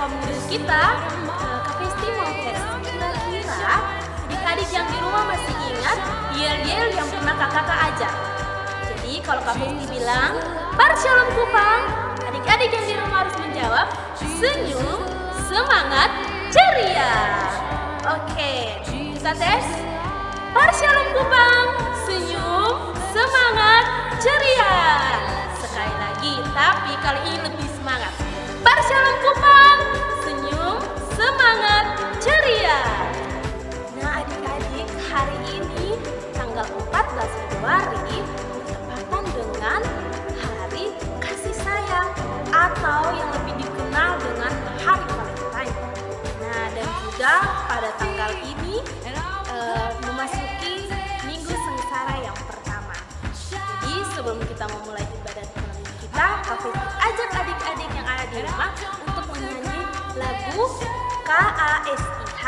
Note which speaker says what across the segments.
Speaker 1: murid kita Kafesti Mongkes. Kira-kira adik-adik yang di rumah masih ingat yel-yel yang pernah kakak ajar? Jadi kalau Kafesti bilang Shalom Kupang, adik-adik yang di rumah harus menjawab senyum, semangat, ceria. Oke, kita tes. Shalom Kupang, senyum, semangat, ceria. Sekali lagi, tapi kali ini lebih semangat. Shalom Kupang, senyum, semangat, ceria. Nah adik-adik, hari ini tanggal 14 Februari bertepatan dengan Hari Kasih Sayang atau yang lebih dikenal dengan Hari Valentine. Nah dan juga pada tanggal ini memasuki Minggu Sengsara yang pertama. Jadi sebelum kita memulai ibadah malam kita, Kafesti ajak adik-adik yang ada di rumah untuk menyanyi lagu KASIH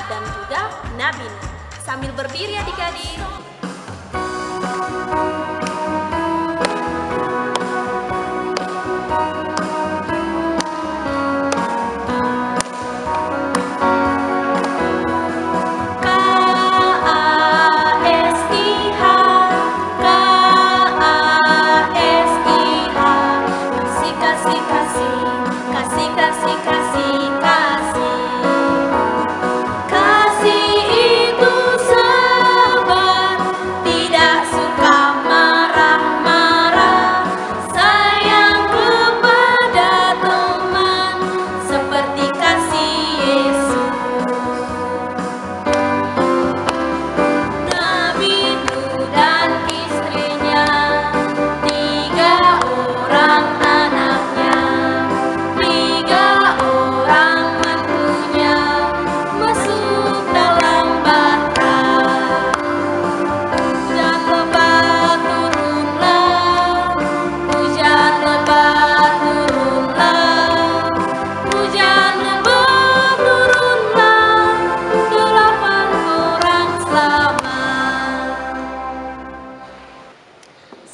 Speaker 1: dan juga Nabin. Sambil berdiri adik-adik.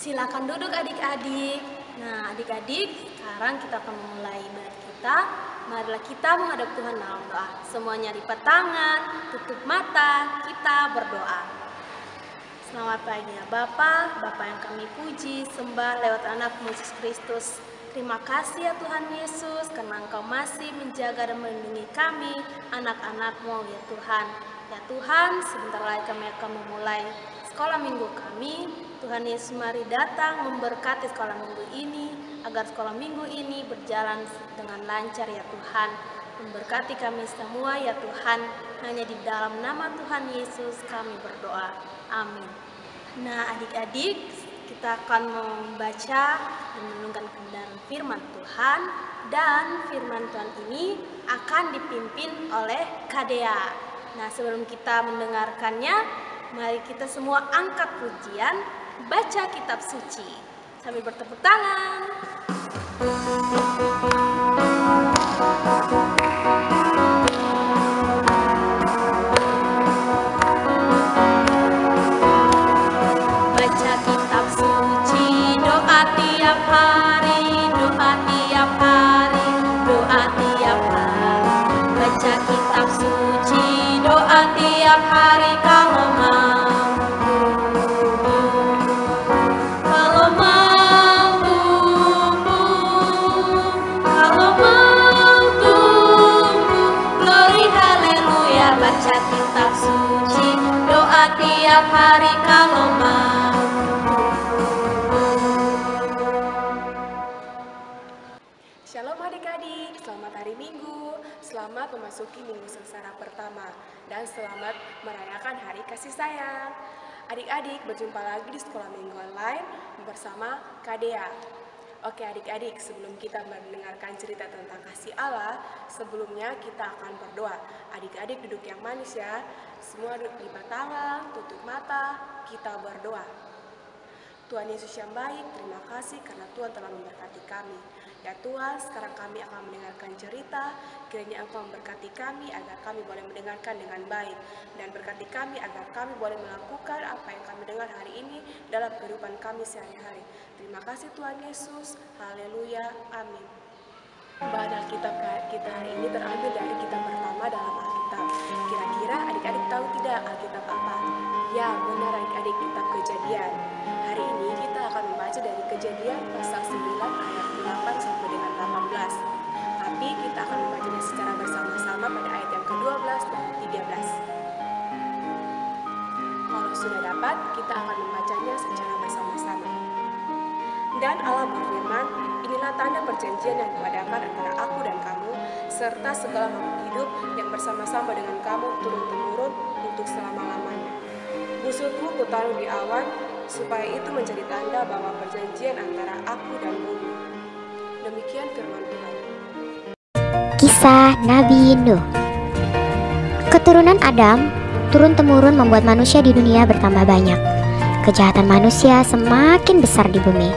Speaker 1: Silakan duduk adik-adik. Nah adik-adik, sekarang kita akan memulai ibadah kita. Marilah kita menghadap Tuhan dalam doa. Semuanya lipat tangan, tutup mata, kita berdoa. Selamat pagi ya Bapa yang kami puji, sembah lewat anak-Mu Yesus Kristus. Terima kasih ya Tuhan Yesus, karena Engkau masih menjaga dan melindungi kami, anak-anak-Mu ya Tuhan. Ya Tuhan, sebentar lagi kami akan memulai sekolah minggu kami. Tuhan Yesus mari datang memberkati sekolah minggu ini, agar sekolah minggu ini berjalan dengan lancar ya Tuhan. Memberkati kami semua ya Tuhan, hanya di dalam nama Tuhan Yesus kami berdoa. Amin. Nah adik-adik, kita akan membaca dan merenungkan kebenaran firman Tuhan. Dan firman Tuhan ini akan dipimpin oleh Kadea. Nah sebelum kita mendengarkannya, mari kita semua angkat pujian, baca kitab suci sambil bertepuk tangan. Baca kitab suci, doa tiap hari, doa tiap hari, doa tiap hari. Baca kitab suci, doa tiap hari kalau mau. Baca kitab suci, doa tiap hari kalau mau.
Speaker 2: Shalom adik-adik, selamat hari Minggu, selamat memasuki Minggu Sengsara pertama, dan selamat merayakan Hari Kasih Sayang. Adik-adik, berjumpa lagi di Sekolah Minggu Online bersama Kadea. Oke adik-adik, sebelum kita mendengarkan cerita tentang kasih Allah, sebelumnya kita akan berdoa. Adik-adik duduk yang manis ya, semua lipat tangan, tutup mata, kita berdoa. Tuhan Yesus yang baik, terima kasih karena Tuhan telah memberkati kami. Ya Tuhan, sekarang kami akan mendengarkan cerita, kiranya Engkau memberkati kami agar kami boleh mendengarkan dengan baik. Dan berkati kami agar kami boleh melakukan apa yang kami dengar hari ini dalam kehidupan kami sehari-hari. Terima kasih Tuhan Yesus, haleluya, amin. Pada kitab kita hari ini terambil dari kitab pertama dalam Alkitab. Kira-kira adik-adik tahu tidak Alkitab apa? Ya, benar adik-adik, kitab Kejadian. Hari ini kita akan membaca dari Kejadian pasal 9 ayat 8 sampai dengan 18. Tapi kita akan membacanya secara bersama-sama pada ayat yang ke-12 dan 13. Kalau sudah dapat, kita akan membacanya secara bersama-sama. Dan Allah berfirman, inilah tanda perjanjian yang kuadakan antara aku dan kamu, serta segala makhluk hidup yang bersama-sama dengan kamu turun-temurun untuk selama-lamanya. Busukku kutaruh di awan, supaya itu menjadi tanda bahwa perjanjian antara aku dan bumi. Demikian firman Tuhan.
Speaker 3: Kisah Nabi Nuh. Keturunan Adam turun-temurun membuat manusia di dunia bertambah banyak. Kejahatan manusia semakin besar di bumi.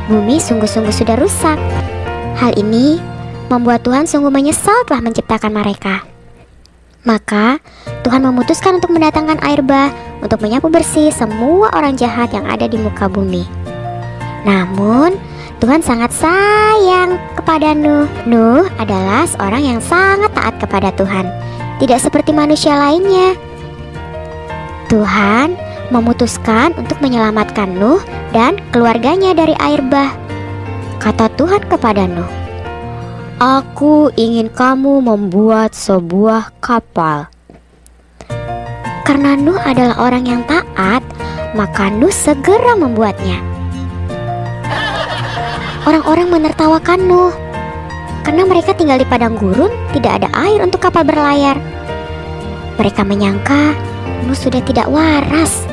Speaker 3: Bumi sungguh-sungguh sudah rusak. Hal ini membuat Tuhan sungguh menyesal telah menciptakan mereka. Maka Tuhan memutuskan untuk mendatangkan air bah untuk menyapu bersih semua orang jahat yang ada di muka bumi. Namun Tuhan sangat sayang kepada Nuh. Nuh adalah seorang yang sangat taat kepada Tuhan, tidak seperti manusia lainnya. Tuhan memutuskan untuk menyelamatkan Nuh dan keluarganya dari air bah. Kata Tuhan kepada Nuh, "Aku ingin kamu membuat sebuah kapal." Karena Nuh adalah orang yang taat, maka Nuh segera membuatnya. Orang-orang menertawakan Nuh karena mereka tinggal di padang gurun, tidak ada air untuk kapal berlayar. Mereka menyangka Nuh sudah tidak waras.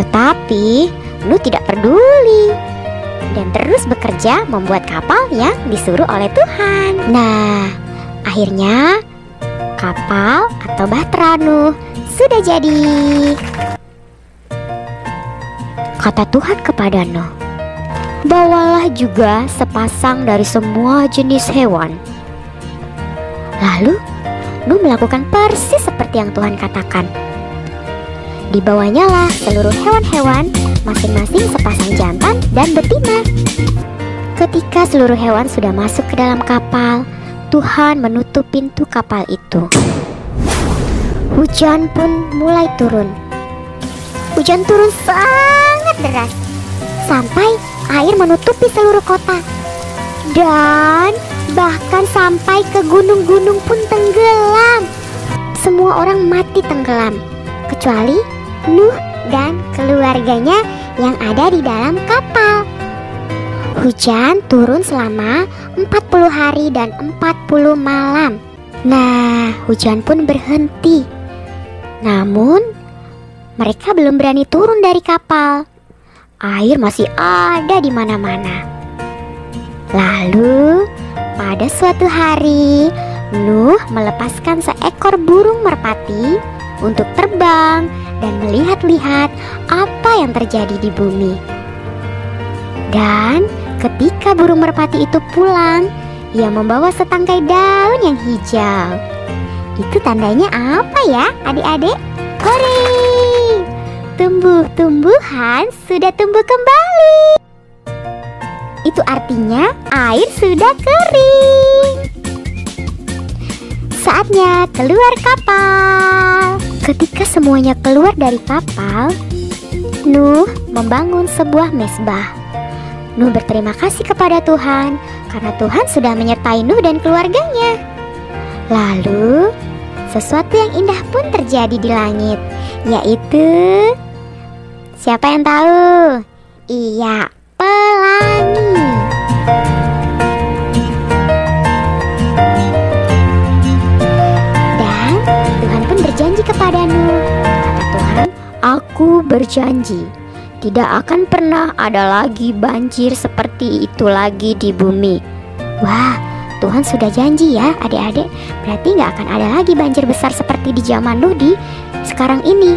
Speaker 3: Tetapi Nuh tidak peduli dan terus bekerja membuat kapal yang disuruh oleh Tuhan. Nah, akhirnya kapal atau bahtera Nuh sudah jadi. Kata Tuhan kepada Nuh, "Bawalah juga sepasang dari semua jenis hewan." Lalu Nuh melakukan persis seperti yang Tuhan katakan. Dibawanya lah seluruh hewan-hewan, masing-masing sepasang jantan dan betina. Ketika seluruh hewan sudah masuk ke dalam kapal, Tuhan menutup pintu kapal itu. Hujan pun mulai turun. Hujan turun sangat deras, sampai air menutupi seluruh kota. Dan bahkan sampai ke gunung-gunung pun tenggelam. Semua orang mati tenggelam, kecuali Nuh dan keluarganya yang ada di dalam kapal. Hujan turun selama 40 hari dan 40 malam. Nah, hujan pun berhenti. Namun, mereka belum berani turun dari kapal. Air masih ada di mana-mana. Lalu, pada suatu hari, Nuh melepaskan seekor burung merpati untuk terbang dan melihat-lihat apa yang terjadi di bumi. Dan ketika burung merpati itu pulang, ia membawa setangkai daun yang hijau. Itu tandanya apa ya, adik-adik? Hore! Tumbuh-tumbuhan sudah tumbuh kembali. Itu artinya air sudah kering. Saatnya keluar kapal. Ketika semuanya keluar dari kapal, Nuh membangun sebuah mezbah. Nuh berterima kasih kepada Tuhan karena Tuhan sudah menyertai Nuh dan keluarganya. Lalu, sesuatu yang indah pun terjadi di langit, yaitu siapa yang tahu? Iya, pelangi. Dan Tuhan pun berjanji kepada Nuh. Kata Tuhan, "Aku berjanji tidak akan pernah ada lagi banjir seperti itu lagi di bumi." Wah, Tuhan sudah janji ya adik-adik. Berarti gak akan ada lagi banjir besar seperti di zaman Nuh di sekarang ini.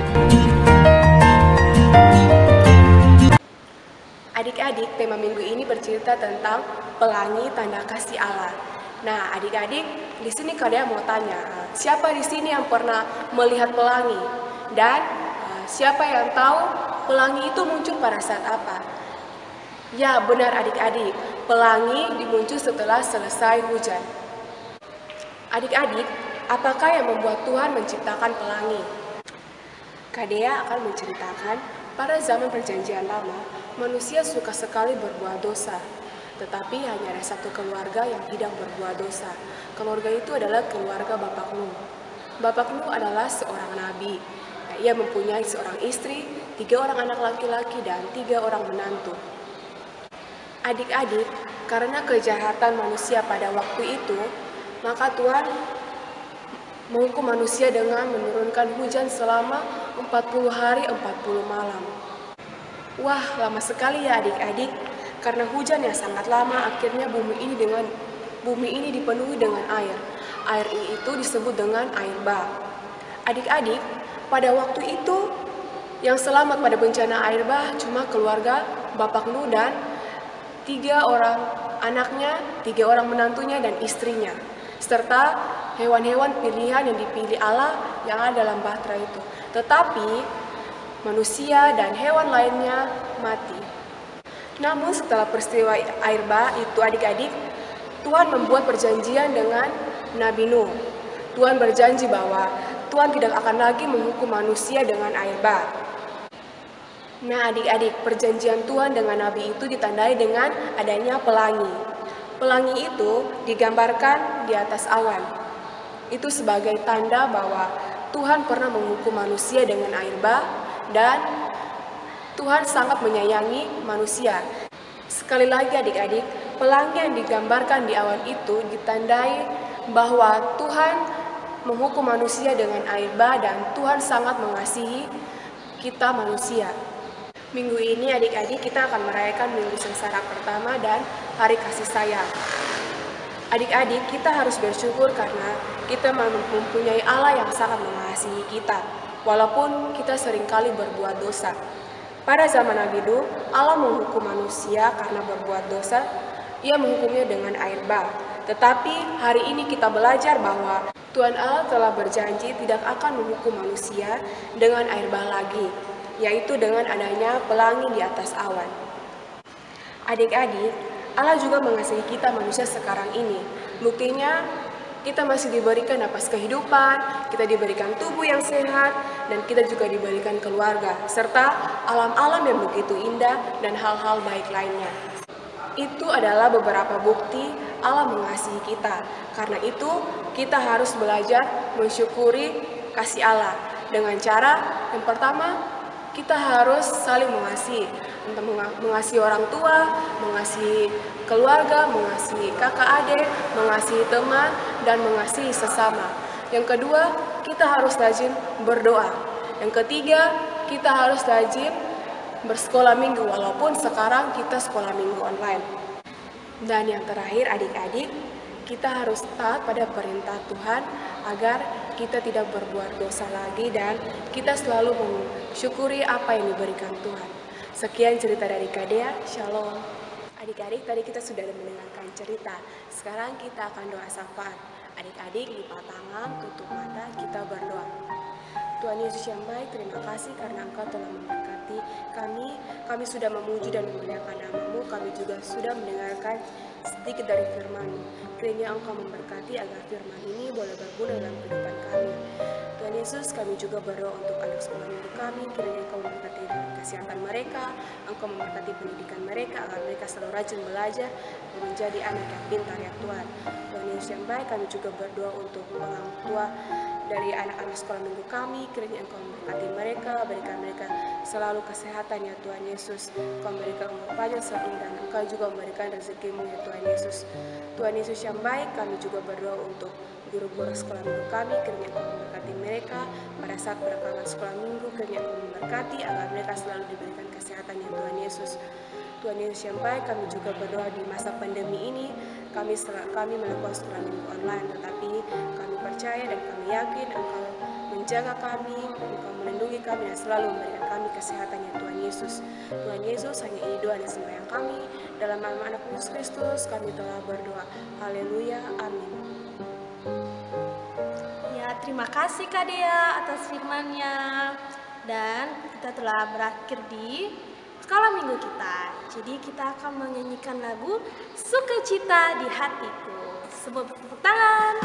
Speaker 2: Adik-adik, tema minggu ini bercerita tentang pelangi tanda kasih Allah. Nah, adik-adik, di sini kalian mau tanya, siapa di sini yang pernah melihat pelangi? Dan siapa yang tahu pelangi itu muncul pada saat apa? Ya, benar adik-adik, pelangi muncul setelah selesai hujan. Adik-adik, apakah yang membuat Tuhan menciptakan pelangi? Kak Dea akan menceritakan, pada zaman perjanjian lama, manusia suka sekali berbuat dosa. Tetapi hanya ada satu keluarga yang tidak berbuat dosa. Keluarga itu adalah keluarga Bapak Nuh. Bapak Nuh adalah seorang nabi. Ia mempunyai seorang istri, 3 orang anak laki-laki, dan 3 orang menantu. Adik-adik, karena kejahatan manusia pada waktu itu, maka Tuhan menghukum manusia dengan menurunkan hujan selama 40 hari 40 malam. Wah, lama sekali ya adik-adik. Karena hujan yang sangat lama, akhirnya bumi ini dipenuhi dengan air. Air itu disebut dengan air bah. Adik-adik, pada waktu itu yang selamat pada bencana air bah cuma keluarga Bapak Nuh dan 3 orang anaknya, 3 orang menantunya dan istrinya, serta hewan-hewan pilihan yang dipilih Allah yang ada dalam bahtera itu. Tetapi manusia dan hewan lainnya mati. Namun setelah peristiwa air bah itu adik-adik, Tuhan membuat perjanjian dengan Nabi Nuh. Tuhan berjanji bahwa Tuhan tidak akan lagi menghukum manusia dengan air bah. Nah adik-adik, perjanjian Tuhan dengan Nabi itu ditandai dengan adanya pelangi. Pelangi itu digambarkan di atas awan. Itu sebagai tanda bahwa Tuhan pernah menghukum manusia dengan air bah dan Tuhan sangat menyayangi manusia. Sekali lagi adik-adik, pelangi yang digambarkan di awan itu ditandai bahwa Tuhan menghukum manusia dengan air bah dan Tuhan sangat mengasihi kita manusia. Minggu ini adik-adik kita akan merayakan Minggu Sengsara pertama dan Hari Kasih Sayang. Adik-adik kita harus bersyukur karena kita mempunyai Allah yang sangat mengasihi kita, walaupun kita seringkali berbuat dosa. Pada zaman Nabi Nuh, Allah menghukum manusia karena berbuat dosa. Ia menghukumnya dengan air bah. Tetapi hari ini kita belajar bahwa Tuhan Allah telah berjanji tidak akan menghukum manusia dengan air bah lagi, yaitu dengan adanya pelangi di atas awan. Adik-adik, Allah juga mengasihi kita manusia sekarang ini. Buktinya, kita masih diberikan napas kehidupan, kita diberikan tubuh yang sehat, dan kita juga diberikan keluarga, serta alam-alam yang begitu indah dan hal-hal baik lainnya. Itu adalah beberapa bukti Allah mengasihi kita. Karena itu, kita harus belajar mensyukuri kasih Allah dengan cara yang pertama, kita harus saling mengasihi. Untuk mengasihi orang tua, mengasihi keluarga, mengasihi kakak adik, mengasihi teman, dan mengasihi sesama. Yang kedua, kita harus rajin berdoa. Yang ketiga, kita harus rajin bersekolah minggu, walaupun sekarang kita sekolah minggu online. Dan yang terakhir adik-adik, kita harus taat pada perintah Tuhan agar kita tidak berbuat dosa lagi dan kita selalu mensyukuri apa yang diberikan Tuhan. Sekian cerita dari Kak Dea, Shalom. Adik-adik, tadi kita sudah mendengarkan cerita. Sekarang kita akan doa syafaat. Adik-adik, lipat tangan, tutup mata, kita berdoa. Tuhan Yesus yang baik, terima kasih karena Engkau telah memberkati kami. Kami sudah memuji dan memuliakan nama-Mu. Kami juga sudah mendengarkan sedikit dari firman-Mu. Kiranya Engkau memberkati agar firman ini boleh berguna dalam kehidupan kami. Tuhan Yesus, kami juga berdoa untuk anak sekolah minggu kami. Kiranya Engkau memberkati kesehatan mereka, Engkau memberkati pendidikan mereka, agar mereka selalu rajin belajar dan menjadi anak yang pintar ya Tuhan. Tuhan Yesus yang baik, kami juga berdoa untuk orang tua dari anak-anak sekolah minggu kami. Kiranya Engkau memberkati mereka, berikan mereka selalu kesehatan ya Tuhan Yesus. Engkau memberikan umur panjang dan Engkau juga memberikan rezeki-Mu ya Tuhan Yesus. Tuhan Yesus yang baik, kami juga berdoa untuk guru-guru sekolah minggu kami. Kiranya Engkau memberkati mereka pada saat berangkat sekolah minggu. Kiranya Engkau memberkati agar mereka selalu diberikan kesehatan ya Tuhan Yesus. Tuhan Yesus yang baik, kami juga berdoa di masa pandemi ini. Kami melakukan sekolah minggu online, tetapi kami percaya dan kami yakin Engkau menjaga kami, Engkau melindungi kami dan selalu memberikan kami kesehatan ya Tuhan Yesus. Tuhan Yesus, hanya ini doa dan sembahyang kami. Dalam nama anak Yesus Kristus kami telah berdoa. Haleluya, amin.
Speaker 1: Ya, terima kasih Kak Dea atas firman-Nya. Dan kita telah berakhir di sekolah minggu kita. Jadi kita akan menyanyikan lagu Sukacita di Hatiku. Sebuah tepuk tangan.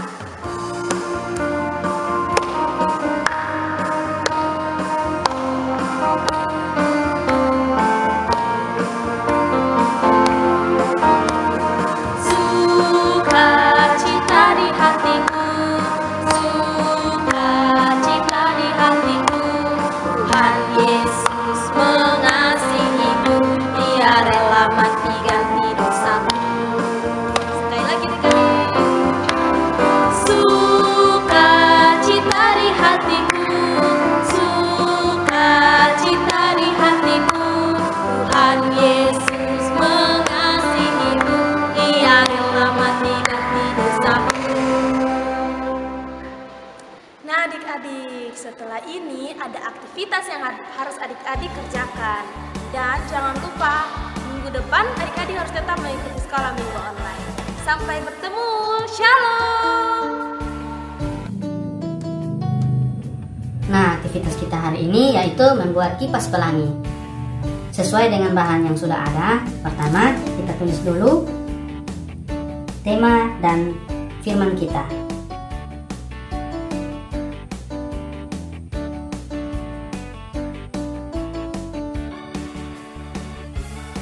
Speaker 1: adik-adik, setelah ini ada aktivitas yang harus adik-adik kerjakan. Dan jangan lupa, minggu depan adik-adik harus tetap mengikuti sekolah minggu online. Sampai bertemu, shalom!
Speaker 4: Nah, aktivitas kita hari ini yaitu membuat kipas pelangi. Sesuai dengan bahan yang sudah ada, pertama kita tulis dulu tema dan firman kita.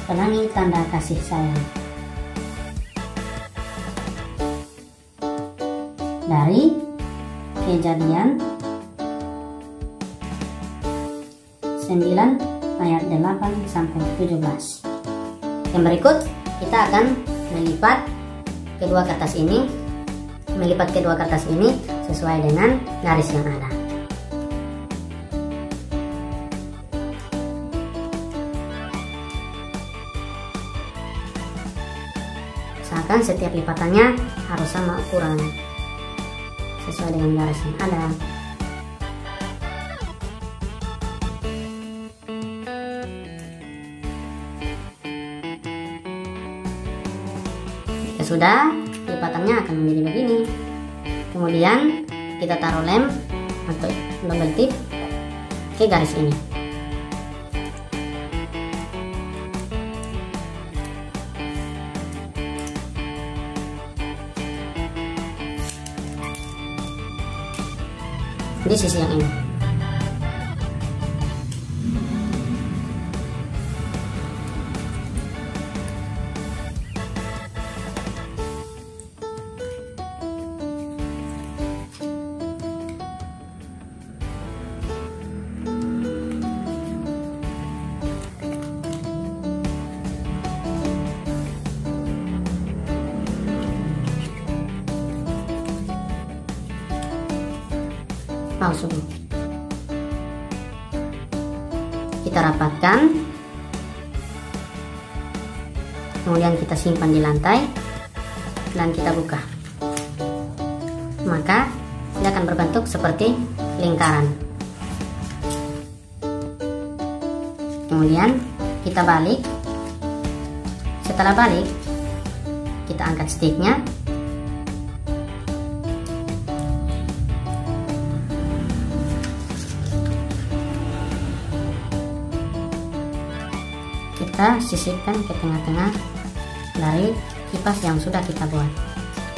Speaker 4: Pelangi tanda kasih sayang. Dari Kejadian 9 ayat 8 sampai 17. Yang berikut kita akan melipat kedua kertas ini sesuai dengan garis yang ada. Usahakan setiap lipatannya harus sama ukuran sesuai dengan garis yang ada. Sudah, lipatannya akan menjadi begini. Kemudian kita taruh lem atau double tip ke garis ini. Di sisi yang ini. Palsu. Kita rapatkan, kemudian kita simpan di lantai dan kita buka, maka dia akan berbentuk seperti lingkaran. Kemudian kita balik. Setelah balik, kita angkat sticknya. Kita sisipkan ke tengah-tengah dari kipas yang sudah kita buat.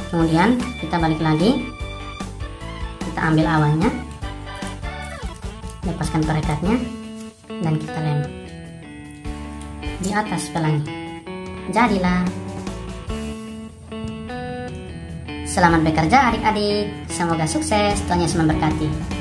Speaker 4: Kemudian kita balik lagi, kita ambil awannya, lepaskan perekatnya, dan kita lem di atas pelangi. Jadilah. Selamat bekerja adik-adik, semoga sukses, Tuhan Yesus memberkati.